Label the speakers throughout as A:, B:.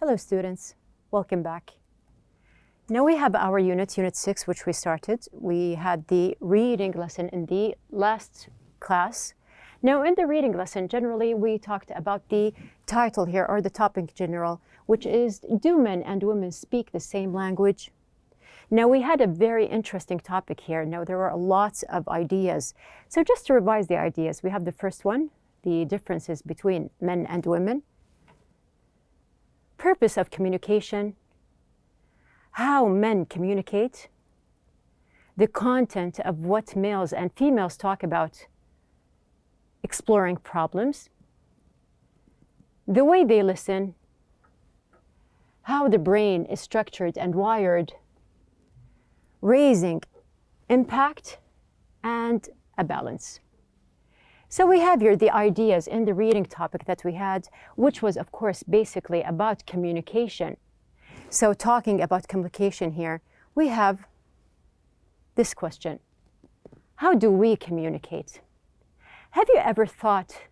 A: Hello students, welcome back. Now we have our unit 6, which we started. We had the reading lesson in the last class. Now in the reading lesson, generally we talked about the title here, or the topic in general, which is, do men and women speak the same language? Now we had a very interesting topic here. Now there were lots of ideas. So just to revise the ideas, we have the first one, the differences between men and women. Purpose of communication, how men communicate, the content of what males and females talk about, exploring problems, the way they listen, how the brain is structured and wired, raising impact, and a balance. So we have here the ideas in the reading topic that we had, which was, of course, basically about communication. So talking about communication here, we have this question. How do we communicate? Have you ever thought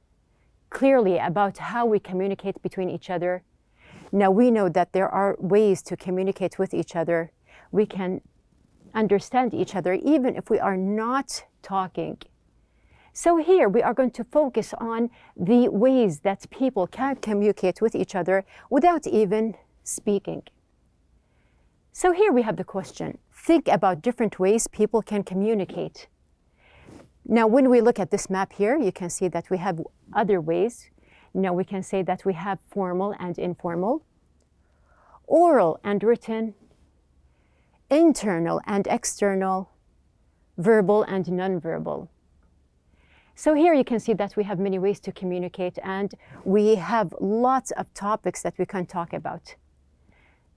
A: clearly about how we communicate between each other? Now we know that there are ways to communicate with each other. We can understand each other even if we are not talking. So here we are going to focus on the ways that people can communicate with each other without even speaking. So here we have the question. Think about different ways people can communicate. Now when we look at this map here, you can see that we have other ways. Now we can say that we have formal and informal, oral and written, internal and external, verbal and nonverbal. So here you can see that we have many ways to communicate, and we have lots of topics that we can talk about.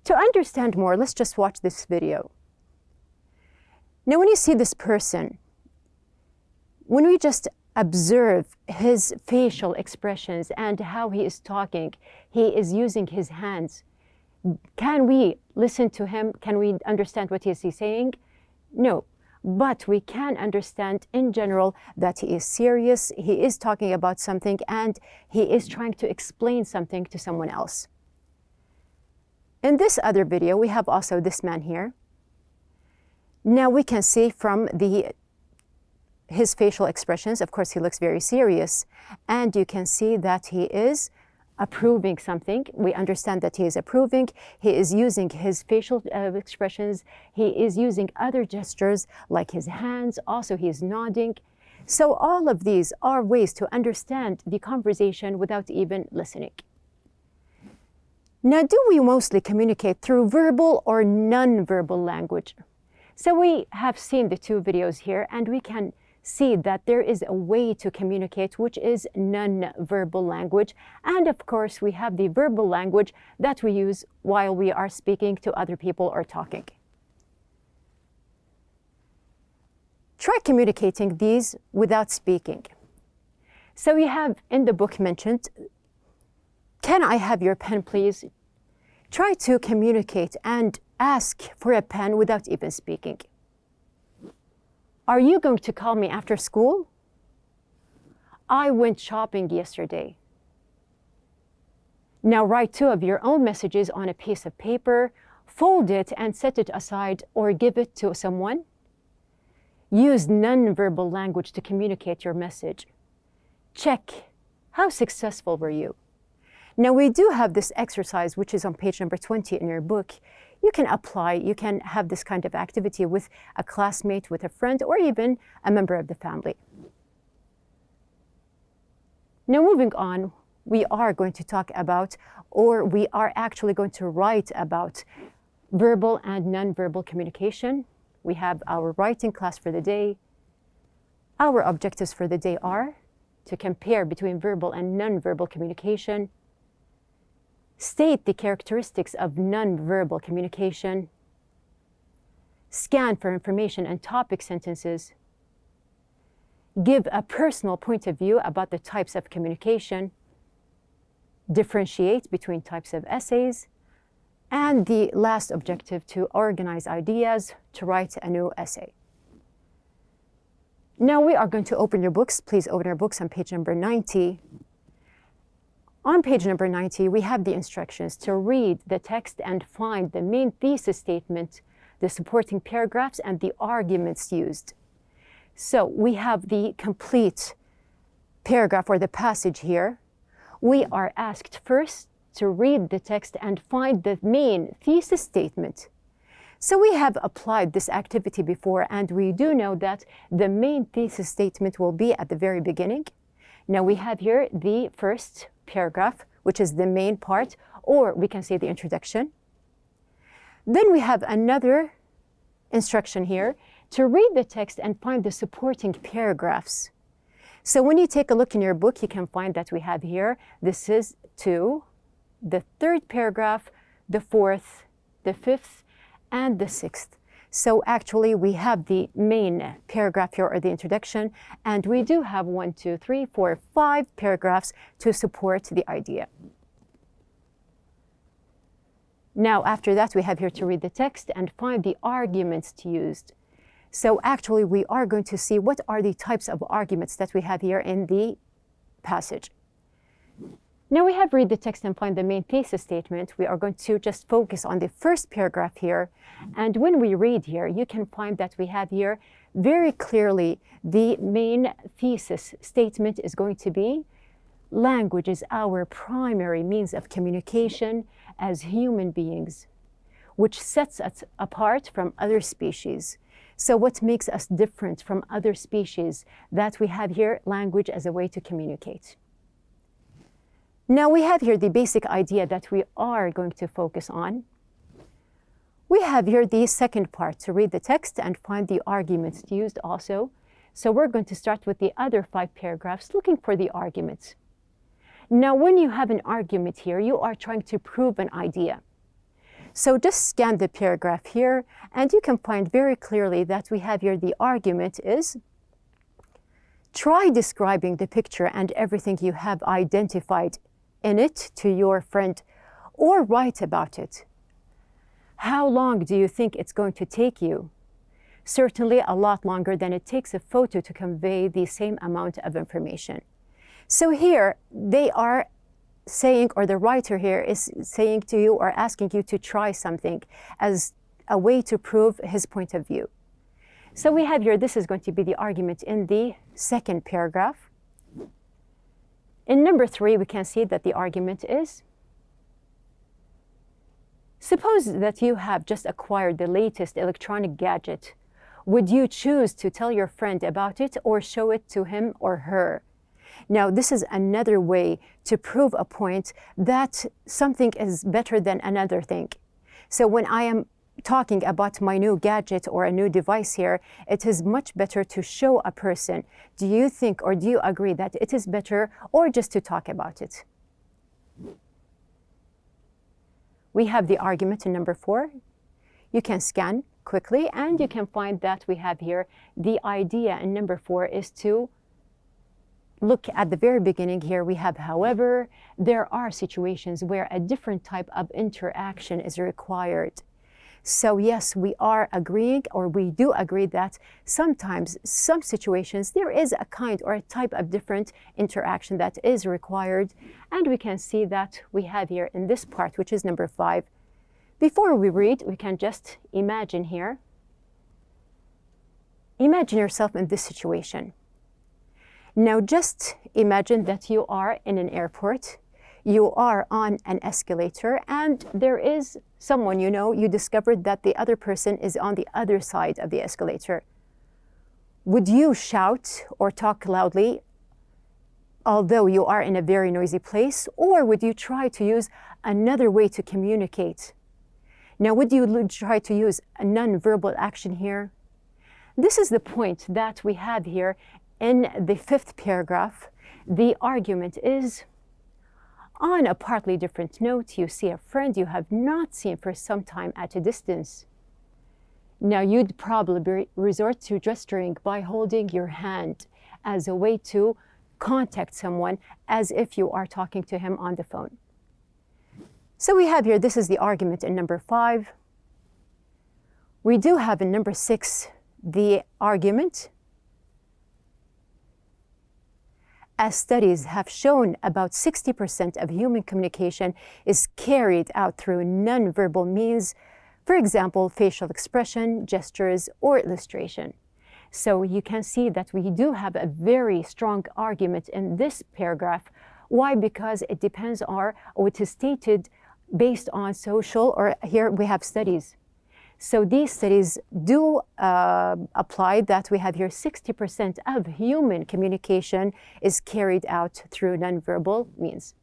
A: To understand more, let's just watch this video. Now when you see this person, when we just observe his facial expressions and how he is talking, he is using his hands, can we listen to him? Can we understand what he is saying? No. But we can understand in general that he is serious, he is talking about something, and he is trying to explain something to someone else. In this other video, we have also this man here. Now we can see from his facial expressions, of course he looks very serious, and you can see that he is approving something. We understand that he is approving. He is using his facial expressions. He is using other gestures like his hands. Also, he is nodding. So all of these are ways to understand the conversation without even listening. Now, do we mostly communicate through verbal or non-verbal language? So we have seen the two videos here, and we can see that there is a way to communicate which is non-verbal language, and of course we have the verbal language that we use while we are speaking to other people or talking. Try communicating these without speaking. So we have in the book mentioned, can I have your pen please? Try to communicate and ask for a pen without even speaking. Are you going to call me after school? I went shopping yesterday. Now write 2 of your own messages on a piece of paper, fold it and set it aside or give it to someone. Use non-verbal language to communicate your message. Check, how successful were you? Now we do have this exercise, which is on page number 20 in your book. You can apply, you can have this kind of activity with a classmate, with a friend, or even a member of the family. Now moving on, we are going to talk about, or we are actually going to write about verbal and non-verbal communication. We have our writing class for the day. Our objectives for the day are to compare between verbal and non-verbal communication, state the characteristics of non-verbal communication, scan for information and topic sentences, give a personal point of view about the types of communication, differentiate between types of essays, and the last objective, to organize ideas to write a new essay. Now we are going to open your books. Please open your books on page number 90. On page number 90, we have the instructions to read the text and find the main thesis statement, the supporting paragraphs, and the arguments used. So we have the complete paragraph or the passage here. We are asked first to read the text and find the main thesis statement. So we have applied this activity before, and we do know that the main thesis statement will be at the very beginning. Now we have here the first paragraph, which is the main part, or we can say the introduction. Then we have another instruction here to read the text and find the supporting paragraphs. So when you take a look in your book, you can find that we have here, this is 2, the third paragraph, the fourth, the fifth, and the 6th. So actually we have the main paragraph here, or the introduction, and we do have 1, 2, 3, 4, 5 paragraphs to support the idea. Now after that, we have here to read the text and find the arguments to use. So actually we are going to see what are the types of arguments that we have here in the passage. Now we have read the text and find the main thesis statement. We are going to just focus on the first paragraph here. And when we read here, you can find that we have here very clearly the main thesis statement is going to be language is our primary means of communication as human beings, which sets us apart from other species. So what makes us different from other species? That we have here language as a way to communicate. Now we have here the basic idea that we are going to focus on. We have here the second part to read the text and find the arguments used also. So we're going to start with the other 5 paragraphs looking for the arguments. Now when you have an argument here, you are trying to prove an idea. So just scan the paragraph here and you can find very clearly that we have here the argument is, try describing the picture and everything you have identified in it to your friend, or write about it. How long do you think it's going to take you? Certainly a lot longer than it takes a photo to convey the same amount of information. So here they are saying, or the writer here is saying to you or asking you to try something as a way to prove his point of view. So we have here, this is going to be the argument in the second paragraph. In number 3, we can see that the argument is, suppose that you have just acquired the latest electronic gadget. Would you choose to tell your friend about it or show it to him or her? Now, this is another way to prove a point that something is better than another thing. So when I am talking about my new gadget or a new device here, it is much better to show a person. Do you think or do you agree that it is better, or just to talk about it? We have the argument in number 4. You can scan quickly and you can find that we have here the idea in number 4 is to look at the very beginning here. We have, however, there are situations where a different type of interaction is required. So yes, we are agreeing, or we do agree that sometimes, some situations, there is a kind or a type of different interaction that is required. And we can see that we have here in this part, which is number 5. Before we read, we can just imagine here. Imagine yourself in this situation. Now just imagine that you are in an airport. You are on an escalator and there is someone you discovered that the other person is on the other side of the escalator. Would you shout or talk loudly although you are in a very noisy place, or would you try to use another way to communicate? Now, would you try to use a non-verbal action here? This is the point that we have here in the 5th paragraph. The argument is, on a partly different note, you see a friend you have not seen for some time at a distance. Now, you'd probably resort to gesturing by holding your hand as a way to contact someone as if you are talking to him on the phone. So we have here, this is the argument in number 5. We do have in number 6 the argument. as studies have shown, about 60% of human communication is carried out through nonverbal means, for example, facial expression, gestures, or illustration. So you can see that we do have a very strong argument in this paragraph. Why? Because it depends on, or it is stated based on social, or here we have studies. So these studies do apply that we have here 60% of human communication is carried out through nonverbal means.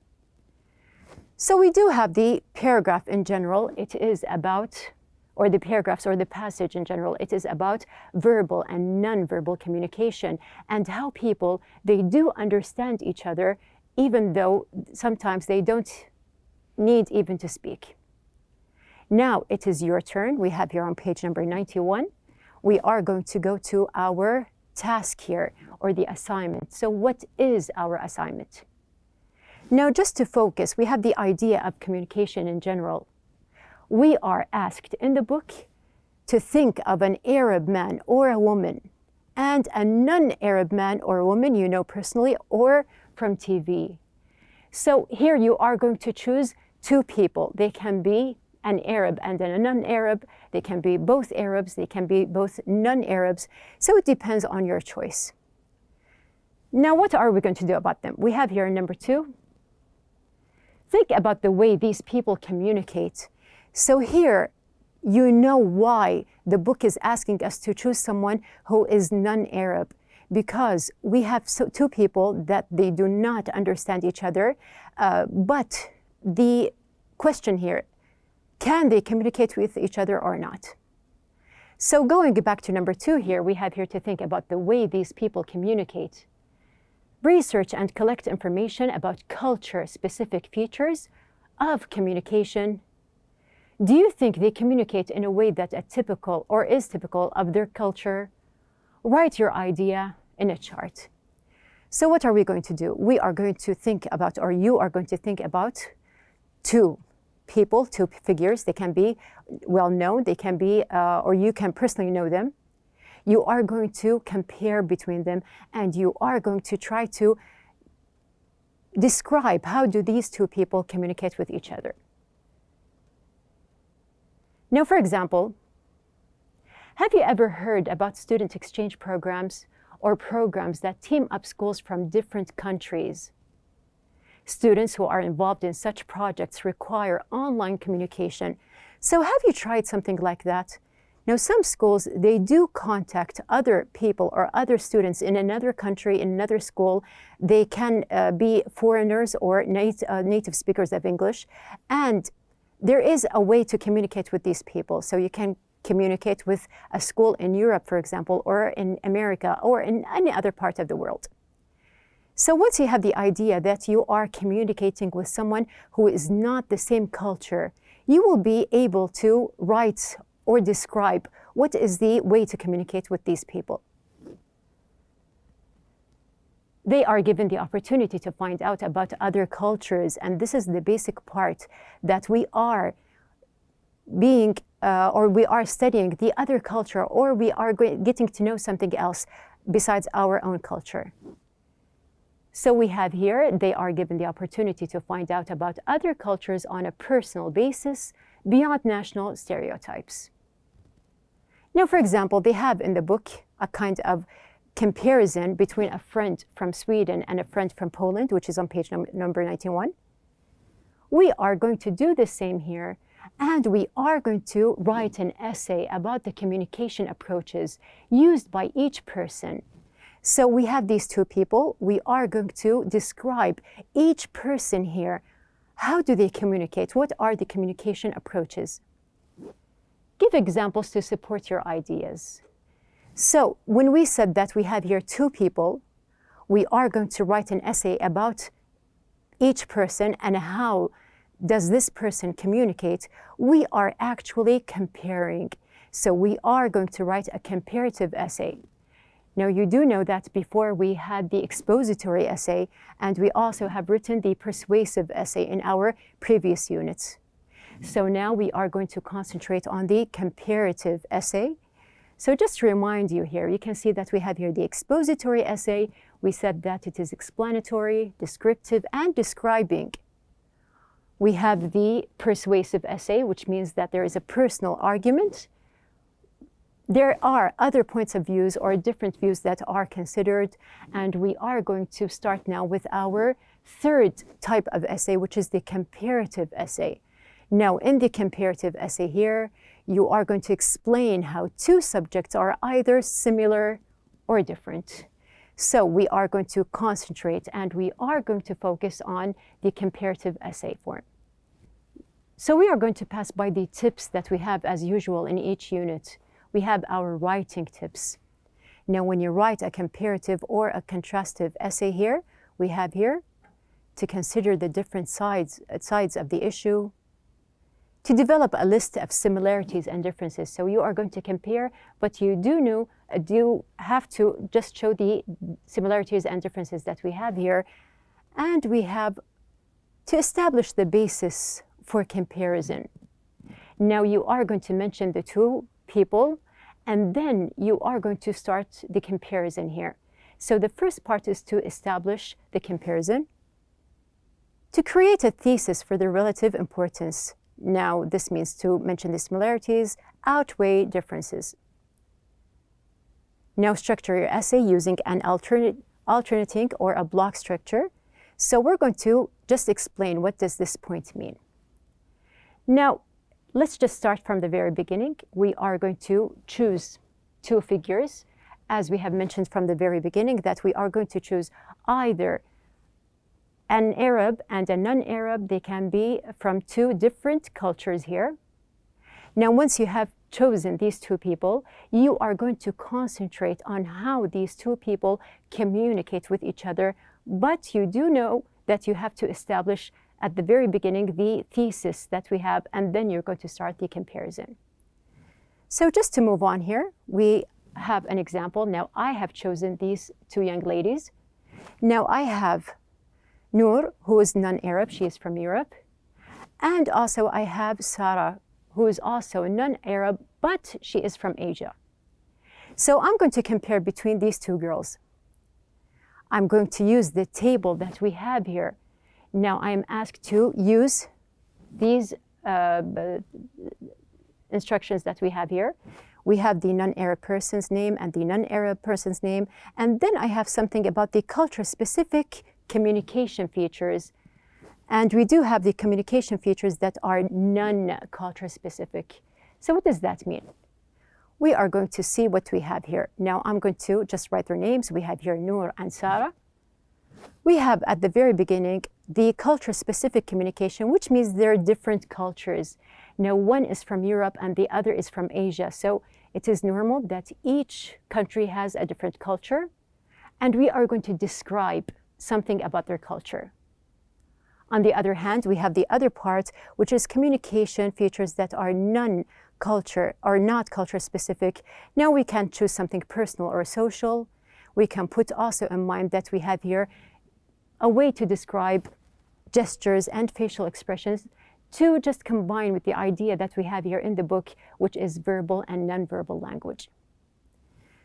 A: So we do have the paragraph in general. It is about, or the paragraphs or the passage in general, it is about verbal and nonverbal communication and how people, they do understand each other, even though sometimes they don't need even to speak. Now it is your turn. We have here on page number 91. We are going to go to our task here, or the assignment. So what is our assignment? Now, just to focus, we have the idea of communication in general. We are asked in the book to think of an Arab man or a woman and a non-Arab man or woman you know personally or from TV. So here you are going to choose two people. They can be an Arab and a non-Arab. They can be both Arabs. They can be both non-Arabs. So it depends on your choice. Now, what are we going to do about them? We have here number 2. Think about the way these people communicate. So here, you know why the book is asking us to choose someone who is non-Arab, because we have two people that they do not understand each other, but the question here, can they communicate with each other or not? So going back to number 2 here, we have here to think about the way these people communicate. Research and collect information about culture-specific features of communication. Do you think they communicate in a way that is typical of their culture? Write your idea in a chart. So what are we going to do? We are going to think about, or you are going to think about, two people, two figures. They can be well known, they can be, or you can personally know them. You are going to compare between them, and you are going to try to describe how do these two people communicate with each other. Now, for example, have you ever heard about student exchange programs or programs that team up schools from different countries? Students who are involved in such projects require online communication. So have you tried something like that? Now, some schools, they do contact other people or other students in another country, in another school. They can be foreigners or native speakers of English. And there is a way to communicate with these people. So you can communicate with a school in Europe, for example, or in America, or in any other part of the world. So once you have the idea that you are communicating with someone who is not the same culture, you will be able to write or describe what is the way to communicate with these people. They are given the opportunity to find out about other cultures, and this is the basic part that we are being, or we are studying the other culture, or we are getting to know something else besides our own culture. So we have here, they are given the opportunity to find out about other cultures on a personal basis beyond national stereotypes. Now, for example, they have in the book a kind of comparison between a friend from Sweden and a friend from Poland, which is on page number 91. We are going to do the same here, and we are going to write an essay about the communication approaches used by each person. So we have these two people. We are going to describe each person here. How do they communicate? What are the communication approaches? Give examples to support your ideas. So when we said that we have here two people, we are going to write an essay about each person and how does this person communicate. We are actually comparing. So we are going to write a comparative essay. Now, you do know that before we had the expository essay, and we also have written the persuasive essay in our previous units. So now we are going to concentrate on the comparative essay. So just to remind you here, you can see that we have here the expository essay. We said that it is explanatory, descriptive, and describing. We have the persuasive essay, which means that there is a personal argument. There are other points of views or different views that are considered, and we are going to start now with our third type of essay, which is the comparative essay. Now, in the comparative essay here, you are going to explain how two subjects are either similar or different. So we are going to concentrate and we are going to focus on the comparative essay form. So we are going to pass by the tips that we have as usual in each unit. We have our writing tips. Now, when you write a comparative or a contrastive essay here, we have here to consider the different sides of the issue, to develop a list of similarities and differences. So you are going to compare, but you do have to just show the similarities and differences that we have here. And we have to establish the basis for comparison. Now you are going to mention the two people, and then you are going to start the comparison here. So the first part is to establish the comparison, to create a thesis for the relative importance. Now, this means to mention the similarities outweigh differences. Now, structure your essay using an alternating or a block structure. So we're going to just explain what does this point mean. Now, let's just start from the very beginning. We are going to choose two figures, as we have mentioned from the very beginning, that we are going to choose either an Arab and a non-Arab. They can be from two different cultures here. Now, once you have chosen these two people, you are going to concentrate on how these two people communicate with each other. But you do know that you have to establish at the very beginning the thesis that we have, and then you're going to start the comparison. So just to move on here, we have an example. Now, I have chosen these two young ladies. Now, I have Noor, who is non-Arab, she is from Europe. And also I have Sarah, who is also non-Arab, but she is from Asia. So I'm going to compare between these two girls. I'm going to use the table that we have here. Now I am asked to use these instructions that we have here. We have the non-Arab person's name and the non-Arab person's name. And then I have something about the culture-specific communication features. And we do have the communication features that are non-culture specific. So what does that mean? We are going to see what we have here. Now I'm going to just write their names. We have here Noor and Sarah. We have at the very beginning the culture specific communication, which means they're different cultures. Now one is from Europe and the other is from Asia. So it is normal that each country has a different culture, and we are going to describe something about their culture. On the other hand, we have the other part, which is communication features that are non-culture or not culture specific. Now we can choose something personal or social. We can put also in mind that we have here a way to describe gestures and facial expressions to just combine with the idea that we have here in the book, which is verbal and non-verbal language.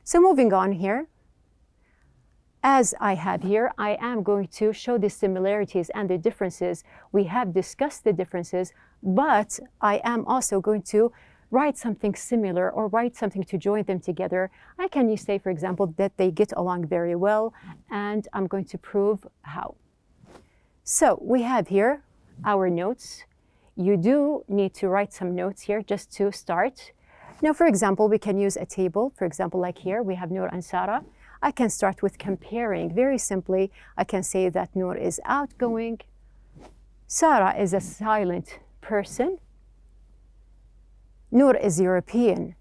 A: So moving on here, as I have here, I am going to show the similarities and the differences. We have discussed the differences, but I am also going to write something similar or write something to join them together. I can say, for example, that they get along very well, and I'm going to prove how. So we have here our notes. You do need to write some notes here just to start. Now, for example, we can use a table. For example, like here, we have Noor and Sarah. I can start with comparing. Very simply, I can say that Noor is outgoing, Sarah is a silent person, Noor is European,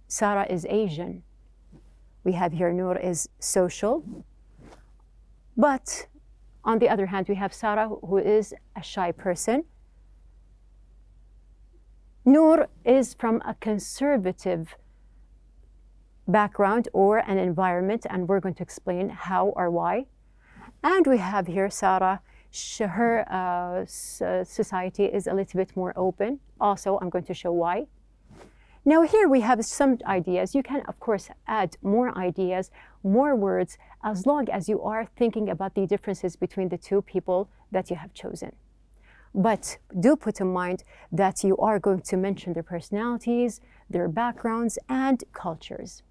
A: Sarah is Asian. We have here Noor is social, but on the other hand, we have Sarah, who is a shy person. Noor is from a conservative background or an environment, and we're going to explain how or why. And we have here Sarah, her society is a little bit more open. Also, I'm going to show why. Now here we have some ideas. You can, of course, add more ideas, more words, as long as you are thinking about the differences between the two people that you have chosen. But do put in mind that you are going to mention their personalities, their backgrounds, and cultures.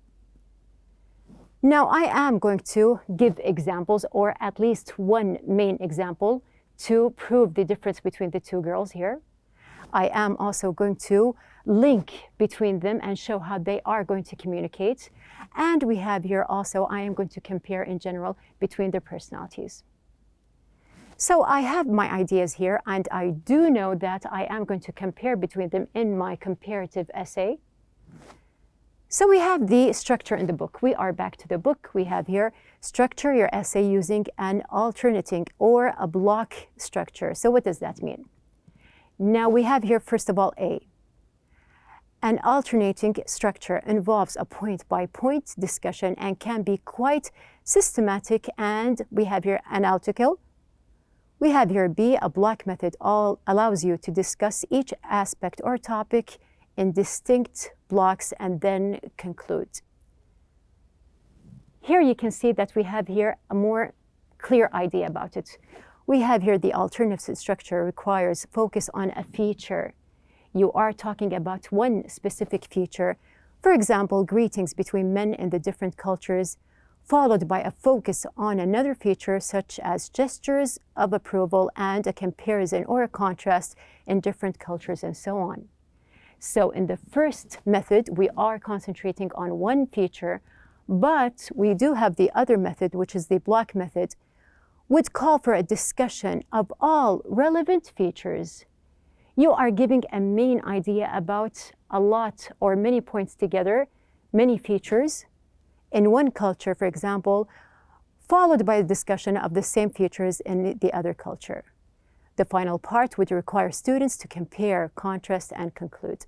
A: Now I am going to give examples, or at least one main example, to prove the difference between the two girls here. I am also going to link between them and show how they are going to communicate. And we have here also, I am going to compare in general between their personalities. So I have my ideas here, and I do know that I am going to compare between them in my comparative essay. So we have the structure in the book. We are back to the book. We have here, structure your essay using an alternating or a block structure. So what does that mean? Now we have here, first of all, A. An alternating structure involves a point-by-point discussion and can be quite systematic, and we have here analytical. We have here B, a block method allows you to discuss each aspect or topic in distinct blocks and then conclude. Here you can see that we have here a more clear idea about it. We have here the alternative structure requires focus on a feature. You are talking about one specific feature. For example, greetings between men in the different cultures, followed by a focus on another feature such as gestures of approval and a comparison or a contrast in different cultures and so on. So in the first method, we are concentrating on one feature, but we do have the other method, which is the block method, would call for a discussion of all relevant features. You are giving a main idea about a lot or many points together, many features in one culture, for example, followed by a discussion of the same features in the other culture. The final part would require students to compare, contrast, and conclude.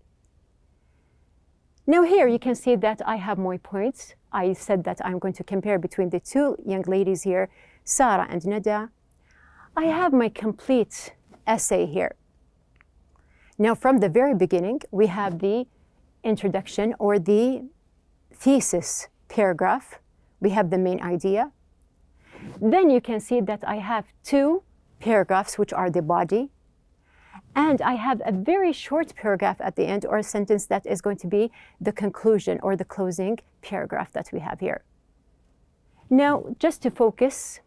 A: Now here you can see that I have more points. I said that I'm going to compare between the two young ladies here, Sarah and Nada. I have my complete essay here. Now from the very beginning, we have the introduction or the thesis paragraph. We have the main idea. Then you can see that I have two paragraphs, which are the body. And I have a very short paragraph at the end, or a sentence that is going to be the conclusion or the closing paragraph that we have here. Now, just to focus,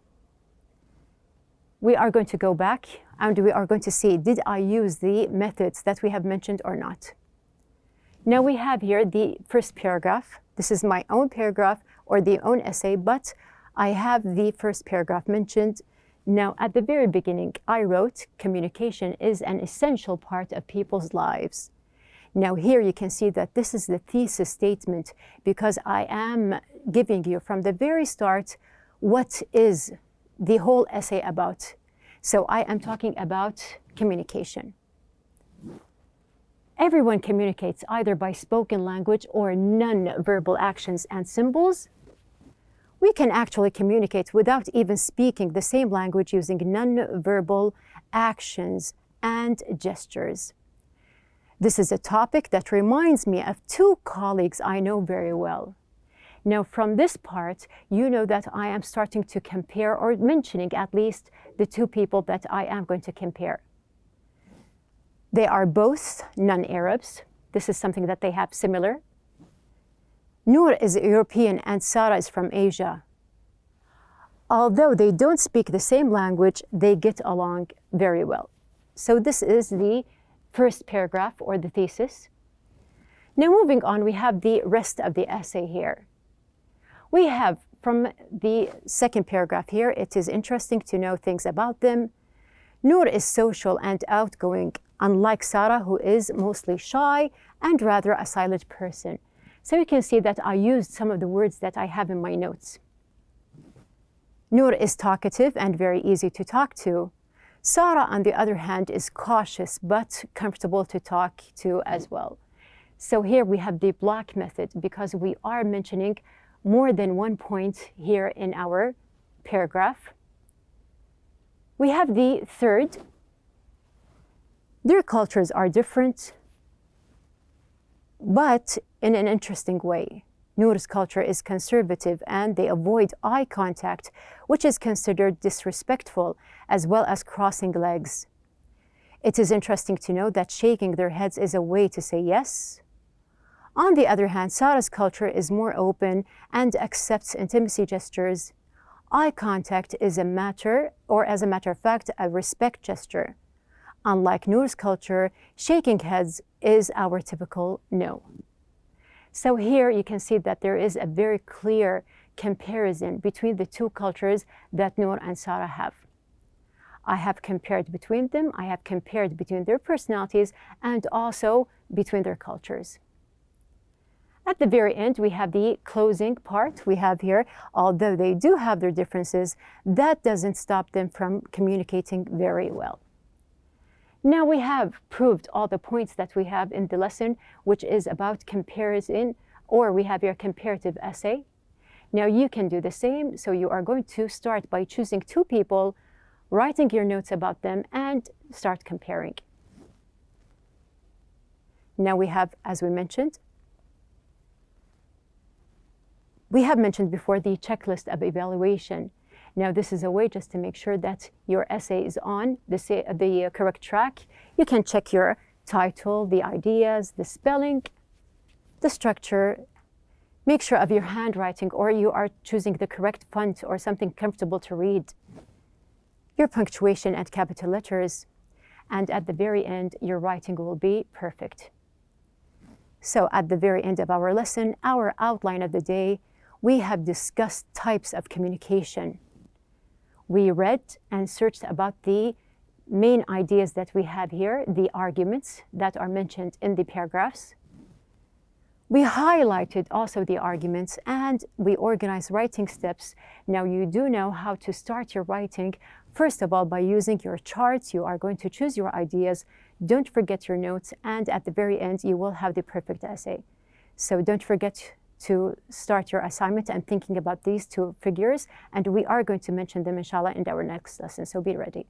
A: we are going to go back and we are going to see, did I use the methods that we have mentioned or not? Now we have here the first paragraph. This is my own paragraph or the own essay, but I have the first paragraph mentioned. Now, at the very beginning, I wrote, communication is an essential part of people's lives. Now here you can see that this is the thesis statement because I am giving you from the very start what is the whole essay about. So I am talking about communication. Everyone communicates either by spoken language or non-verbal actions and symbols. We can actually communicate without even speaking the same language using non-verbal actions and gestures. This is a topic that reminds me of two colleagues I know very well. Now from this part, you know that I am starting to compare or mentioning at least the two people that I am going to compare. They are both non-Arabs. This is something that they have similar. Noor is European and Sarah is from Asia. Although they don't speak the same language, they get along very well. So this is the first paragraph or the thesis. Now moving on, we have the rest of the essay here. We have from the second paragraph here, it is interesting to know things about them. Noor is social and outgoing, unlike Sarah, who is mostly shy and rather a silent person. So you can see that I used some of the words that I have in my notes. Noor is talkative and very easy to talk to. Sarah, on the other hand, is cautious but comfortable to talk to as well. So here we have the block method because we are mentioning more than one point here in our paragraph. We have the third. Their cultures are different. but in an interesting way. Noor's culture is conservative and they avoid eye contact, which is considered disrespectful, as well as crossing legs. It is interesting to note that shaking their heads is a way to say yes. On the other hand, Sarah's culture is more open and accepts intimacy gestures. Eye contact is a matter, or as a matter of fact, a respect gesture. Unlike Noor's culture, shaking heads is our typical no. So here you can see that there is a very clear comparison between the two cultures that Noor and Sarah have. I have compared between them, I have compared between their personalities and also between their cultures. At the very end, we have the closing part. We have here, although they do have their differences, that doesn't stop them from communicating very well. Now we have proved all the points that we have in the lesson, which is about comparison, or we have your comparative essay. Now you can do the same. So you are going to start by choosing two people, writing your notes about them, and start comparing. Now we have, as we mentioned before, the checklist of evaluation. Now, this is a way just to make sure that your essay is on the correct track. You can check your title, the ideas, the spelling, the structure. Make sure of your handwriting, or you are choosing the correct font or something comfortable to read. Your punctuation and capital letters. And at the very end, your writing will be perfect. So at the very end of our lesson, our outline of the day, we have discussed types of communication. We read and searched about the main ideas that we have here, the arguments that are mentioned in the paragraphs. We highlighted also the arguments and we organized writing steps. Now you do know how to start your writing. First of all, by using your charts, you are going to choose your ideas. Don't forget your notes, and at the very end, you will have the perfect essay. So don't forget to start your assignment and thinking about these two figures, and we are going to mention them inshallah in our next lesson, so be ready.